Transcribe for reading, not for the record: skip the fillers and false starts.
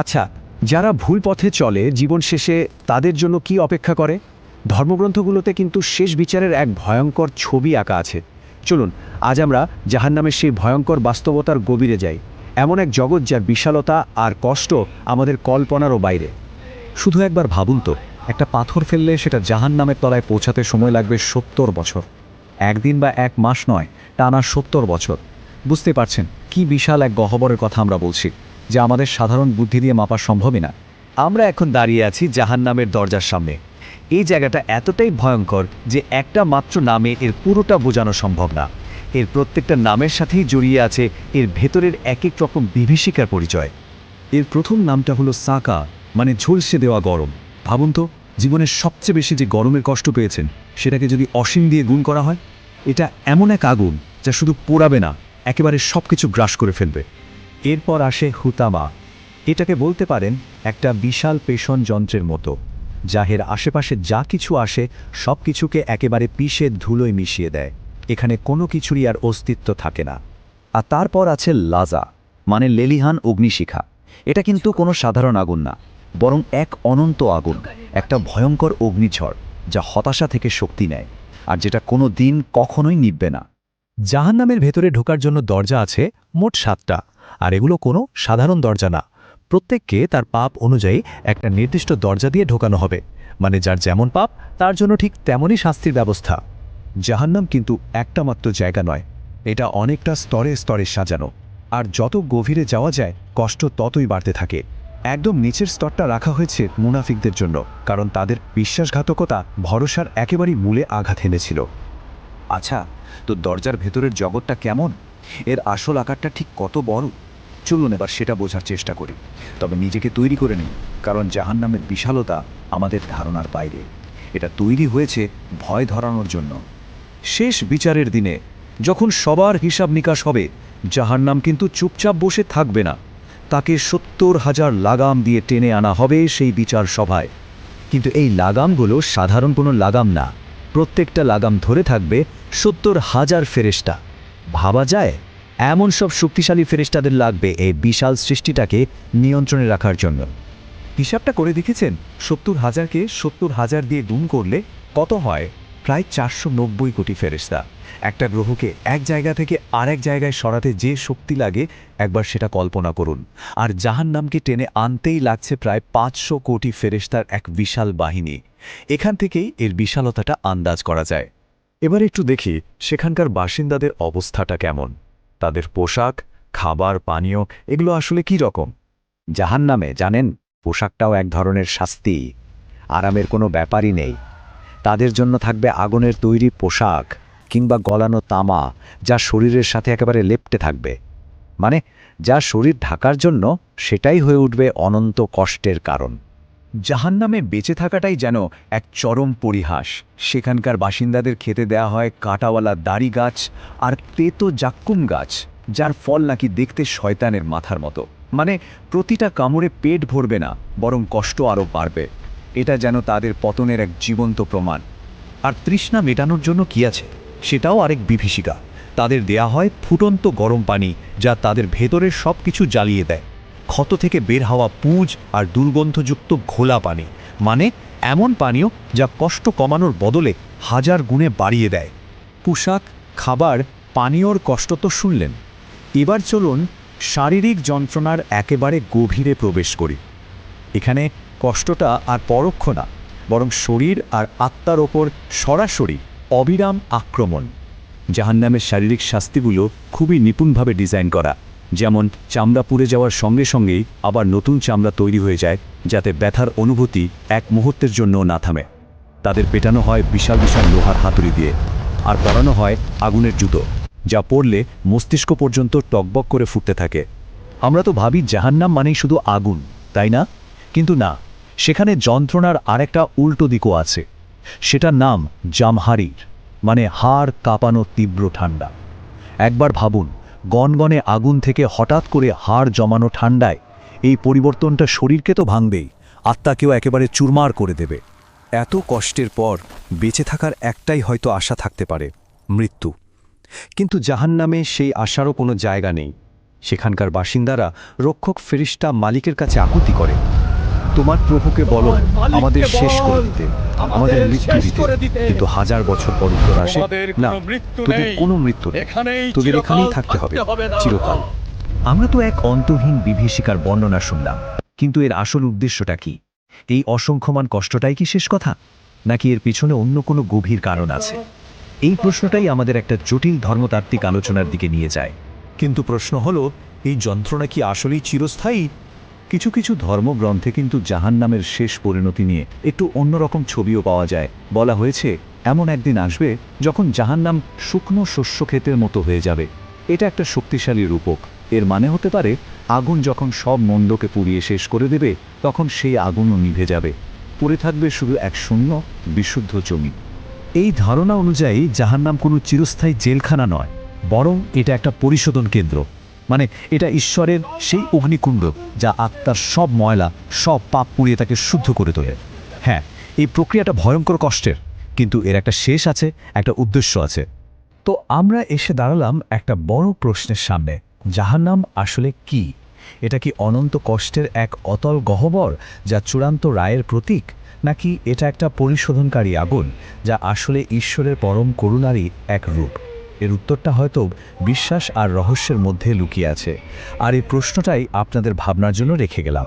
আচ্ছা, যারা ভুল পথে চলে জীবন শেষে তাদের জন্য কি অপেক্ষা করে? ধর্মগ্রন্থগুলোতে কিন্তু শেষ বিচারের এক ভয়ঙ্কর ছবি আঁকা আছে। চলুন আজ আমরা জাহান্নামের সেই ভয়ঙ্কর বাস্তবতার গভীরে যাই। এমন এক জগৎ যার বিশালতা আর কষ্ট আমাদের কল্পনারও বাইরে। শুধু একবার ভাবুন তো, একটা পাথর ফেললে সেটা জাহান্নামের তলায় পৌঁছাতে সময় লাগবে ৭০ বছর। একদিন বা এক মাস নয়, টানা ৭০ বছর। বুঝতে পারছেন কি বিশাল এক গহ্বরের কথা আমরা বলছি, যা আমাদের সাধারণ বুদ্ধি দিয়ে মাপা সম্ভবই না। আমরা এখন দাঁড়িয়ে আছি জাহান্নামের দরজার সামনে। এই জায়গাটা এতটাই ভয়ঙ্কর যে একটা মাত্র নামে এর পুরোটা বোঝানো সম্ভব না। এর প্রত্যেকটা নামের সাথেই জড়িয়ে আছে এর ভেতরের এক এক রকম বিভীষিকার পরিচয়। এর প্রথম নামটা হলো সাকা, মানে ঝলসে দেওয়া গরম। ভাবুন তো, জীবনের সবচেয়ে বেশি যে গরমের কষ্ট পেয়েছেন সেটাকে যদি অসীম দিয়ে গুণ করা হয়, এটা এমন এক আগুন যা শুধু পোড়াবে না, একেবারে সব কিছু গ্রাস করে ফেলবে। এরপর আসে হুতামা। এটাকে বলতে পারেন একটা বিশাল পেষণ যন্ত্রের মতো, যাহের আশেপাশে যা কিছু আসে সব কিছুকে একেবারে পিষে ধুলোয় মিশিয়ে দেয়। এখানে কোনো কিছুরই আর অস্তিত্ব থাকে না। আর তারপর আছে লাজা, মানে লেলিহান অগ্নিশিখা। এটা কিন্তু কোনো সাধারণ আগুন না, বরং এক অনন্ত আগুন, একটা ভয়ঙ্কর অগ্নিঝড় যা হতাশা থেকে শক্তি নেয়, আর যেটা কোনো দিন কখনোই নিভবে না। জাহান্নামের ভেতরে ঢোকার জন্য দরজা আছে মোট ৭টা, আর এগুলো কোনো সাধারণ দরজা না। প্রত্যেককে তার পাপ অনুযায়ী একটা নির্দিষ্ট দরজা দিয়ে ঢোকানো হবে, মানে যার যেমন পাপ তার জন্য ঠিক তেমনই শাস্তির ব্যবস্থা। জাহান্নাম কিন্তু একটা মাত্র জায়গা নয়, এটা অনেকটা স্তরে স্তরে সাজানো। আর যত গভীরে যাওয়া যায় কষ্ট ততই বাড়তে থাকে। একদম নিচের স্তরটা রাখা হয়েছে মুনাফিকদের জন্য, কারণ তাদের বিশ্বাসঘাতকতা ভরসার একেবারেই মূলে আঘাত এনেছিল। আচ্ছা, তো দরজার ভেতরের জগৎটা কেমন? এর আসল আকারটা ঠিক কত বড়? চলুন এবার সেটা বোঝার চেষ্টা করি। তবে নিজেকে তৈরি করে নিই, কারণ জাহান্নামের বিশালতা আমাদের ধারণার বাইরে। এটা তৈরি হয়েছে ভয় ধরানোর জন্য। শেষ বিচারের দিনে যখন সবার হিসাব নিকাশ হবে, জাহান্নাম কিন্তু চুপচাপ বসে থাকবে না। তাকে ৭০,০০০ লাগাম দিয়ে টেনে আনা হবে সেই বিচার সভায়। কিন্তু এই লাগামগুলো সাধারণ কোনো লাগাম না, প্রত্যেকটা লাগাম ধরে থাকবে ৭০,০০০ ফেরেশতা। ভাবা যায় এমন সব শক্তিশালী ফেরেশতাদের লাগবে এই বিশাল সৃষ্টিটাকে নিয়ন্ত্রণে রাখার জন্য। হিসাবটা করে দেখেছেন ৭০,০০০কে ৭০,০০০ দিয়ে গুণ করলে কত হয়? প্রায় ৪৯০ কোটি ফেরেশতা। একটা গ্রহকে এক জায়গা থেকে আরেক জায়গায় সরাতে যে শক্তি লাগে একবার সেটা কল্পনা করুন। আর জাহান্নামকে টেনে আনতেই লাগছে প্রায় ৫০০ কোটি ফেরেশতার এক বিশাল বাহিনী। এখান থেকেই এর বিশালতাটা আন্দাজ করা যায়। এবার একটু দেখি সেখানকার বাসিন্দাদের অবস্থাটা কেমন। তাদের পোশাক, খাবার, পানীয় এগুলো আসলে কি রকম? জাহান্নামে জানেন, পোশাকটাও এক ধরনের শাস্তি। আরামের কোনো ব্যাপারই নেই। তাদের জন্য থাকবে আগুনের তৈরি পোশাক কিংবা গলানো তামা, যা শরীরের সাথে একেবারে লেপ্টে থাকবে। মানে যা শরীর ঢাকার জন্য সেটাই হয়ে উঠবে অনন্ত কষ্টের কারণ। জাহান্নামে বেঁচে থাকাটাই যেন এক চরম পরিহাস। সেখানকার বাসিন্দাদের খেতে দেয়া হয় কাঁটাওয়ালা দাড়ি গাছ আর তেতো জাক্কুম গাছ, যার ফল নাকি দেখতে শয়তানের মাথার মতো। মানে প্রতিটা কামড়ে পেট ভরবে না, বরং কষ্ট আরও বাড়বে। এটা যেন তাদের পতনের এক জীবন্ত প্রমাণ। আর তৃষ্ণা মেটানোর জন্য কি আছে, সেটাও আরেক বিভীষিকা। তাদের দেয়া হয় ফুটন্ত গরম পানি, যা তাদের ভেতরের সব কিছু জ্বালিয়ে দেয়। ক্ষত থেকে বের হওয়া পুঁজ আর দুর্গন্ধযুক্ত ঘোলা পানি, মানে এমন পানীয় যা কষ্ট কমানোর বদলে ১০০০ গুণে বাড়িয়ে দেয়। পোশাক, খাবার, পানীয়র কষ্ট তো শুনলেন। এবার চলুন শারীরিক যন্ত্রণার একেবারে গভীরে প্রবেশ করি। এখানে কষ্টটা আর পরোক্ষ না, বরং শরীর আর আত্মার ওপর সরাসরি অবিরাম আক্রমণ। জাহান্নামের শারীরিক শাস্তিগুলো খুবই নিপুণভাবে ডিজাইন করা। যেমন চামড়া পুড়ে যাওয়ার সঙ্গে সঙ্গেই আবার নতুন চামড়া তৈরি হয়ে যায়, যাতে ব্যথার অনুভূতি এক মুহূর্তের জন্য না থামে। তাদের পেটানো হয় বিশাল বিশাল লোহার হাতুড়ি দিয়ে, আর পরানো হয় আগুনের জুতো, যা পড়লে মস্তিষ্ক পর্যন্ত টকবক করে ফুটতে থাকে। আমরা তো ভাবি জাহান্নাম মানেই শুধু আগুন, তাই না? কিন্তু না, সেখানে যন্ত্রণার আরেকটা উল্টো দিকও আছে। সেটার নাম জামহারির, মানে হাড় কাঁপানো তীব্র ঠান্ডা। একবার ভাবুন, গনগনে আগুন থেকে হঠাৎ করে হাড় জমানো ঠান্ডায়। এই পরিবর্তনটা শরীরকে তো ভাঙবেই, আত্মাকেও একেবারে চুরমার করে দেবে। এত কষ্টের পর বেঁচে থাকার একটাই হয়তো আশা থাকতে পারে, মৃত্যু। কিন্তু জাহান্নামে সেই আশারও কোনো জায়গা নেই। সেখানকার বাসিন্দারা রক্ষক ফেরেশতা মালিকের কাছে আকুতি করে, তোমার প্রভুকে বলো আমাদের শেষ করে দিতে, আমাদের মৃত্যু দিতে। কিন্তু 1000 বছর পর উত্তর আসে, না, তোদের কোনো মৃত্যু নেই, তোদের এখানেই থাকতে হবে চিরকাল। আমরা তো এক অন্তহীন বিভীষিকার বর্ণনা শুনলাম, কিন্তু এর আসল উদ্দেশ্যটা কি? এই অসংখ্যমান কষ্টটাই কি শেষ কথা, নাকি এর পিছনে অন্য কোনো গভীর কারণ আছে? এই প্রশ্নটাই আমাদের একটা জটিল ধর্মতাত্ত্বিক আলোচনার দিকে নিয়ে যায়। কিন্তু প্রশ্ন হলো, এই যন্ত্রণা কি আসলেই চিরস্থায়ী? কিছু কিছু ধর্মগ্রন্থে কিন্তু জাহান্নামের শেষ পরিণতি নিয়ে একটু অন্যরকম ছবিও পাওয়া যায়। বলা হয়েছে এমন একদিন আসবে যখন জাহান্নাম শুকনো শস্য ক্ষেতের মতো হয়ে যাবে। এটা একটা শক্তিশালী রূপক। এর মানে হতে পারে আগুন যখন সব মন্দকে পুড়িয়ে শেষ করে দেবে, তখন সেই আগুনও নিভে যাবে, পড়ে থাকবে শুধু এক শূন্য বিশুদ্ধ জমি। এই ধারণা অনুযায়ী জাহান্নাম কোনো চিরস্থায়ী জেলখানা নয়, বরং এটা একটা পরিশোধন কেন্দ্র। মানে এটা ঈশ্বরের সেই অগ্নিকুণ্ড যা আত্মার সব ময়লা, সব পাপ পুড়িয়ে তাকে শুদ্ধ করে তোলে। হ্যাঁ, এই প্রক্রিয়াটা ভয়ঙ্কর কষ্টের, কিন্তু এর একটা শেষ আছে, একটা উদ্দেশ্য আছে। তো আমরা এসে দাঁড়ালাম একটা বড় প্রশ্নের সামনে। জাহান্নাম আসলে কি? এটা কি অনন্ত কষ্টের এক অতল গহ্বর যা চূড়ান্ত রায়ের প্রতীক, নাকি এটা একটা পরিশোধনকারী আগুন যা আসলে ঈশ্বরের পরম করুণারই এক রূপ? এর উত্তরটা হয়তো বিশ্বাস আর রহস্যের মধ্যে লুকিয়ে আছে, আর এই প্রশ্নটাই আপনাদের ভাবনার জন্য রেখে গেলাম।